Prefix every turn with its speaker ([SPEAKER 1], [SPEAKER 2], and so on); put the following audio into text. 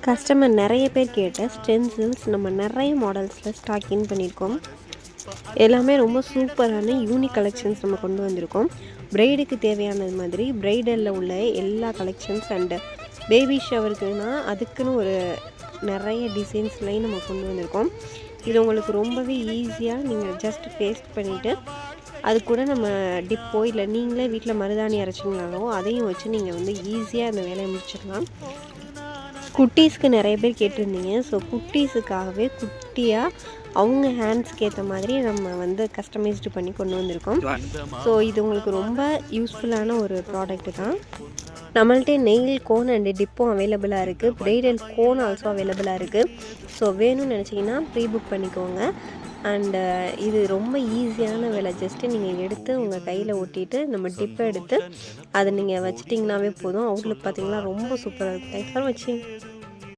[SPEAKER 1] Customer நிறைய பேர் கேட்ட ஸ்டென்சில்ஸ் நம்ம நிறைய மாடல்ஸில் ஸ்டாக் இன் பண்ணியிருக்கோம். எல்லாமே ரொம்ப சூப்பரான யூனிக் கலெக்ஷன்ஸ் நம்ம கொண்டு வந்திருக்கோம். ப்ரைடுக்கு தேவையானது மாதிரி ப்ரைடலில் உள்ள எல்லா கலெக்ஷன்ஸ் அண்டு பேபி ஷவருக்குன்னா அதுக்குன்னு ஒரு நிறைய டிசைன்ஸ்லையும் நம்ம கொண்டு வந்திருக்கோம். இது உங்களுக்கு ரொம்பவே ஈஸியாக நீங்கள் ஜஸ்ட் பேஸ்ட் பண்ணிவிட்டு அது கூட நம்ம டிப்போ இல்லை நீங்களே வீட்டில் மருதாணி அரைச்சிங்கனாலோ அதையும் வச்சு நீங்கள் வந்து ஈஸியாக அந்த வேலையை முடிச்சிடலாம். குட்டீஸ்க்கு நிறைய பேர் கேட்டிருந்தீங்க. ஸோ குட்டீஸுக்காகவே குட்டியாக அவங்க ஹேண்ட்ஸ்க்கு ஏற்ற மாதிரி நம்ம வந்து கஸ்டமைஸ்டு பண்ணி கொண்டு வந்திருக்கோம். ஸோ இது உங்களுக்கு ரொம்ப யூஸ்ஃபுல்லான ஒரு ப்ராடக்ட்டு தான். நம்மள்ட்ட நெயில் கோன் அண்டு டிப்போ அவைலபிளாக இருக்குது. ப்ரைடல் கோன் ஆல்சோ அவைலபிளாக இருக்குது. ஸோ வேணும்னு நினச்சிங்கன்னா ப்ரீ புக் பண்ணிக்கோங்க. அண்டு இது ரொம்ப ஈஸியான வேலை. ஜஸ்ட்டு நீங்கள் எடுத்து உங்கள் கையில் ஒட்டிட்டு நம்ம டிப்பை எடுத்து அதை நீங்கள் வச்சிட்டிங்கனாவே போதும். அவுட்லுக் பார்த்திங்கன்னா ரொம்ப சூப்பராக இருக்கும். தேங்க்ஸ் ஃபார் வாட்சிங்.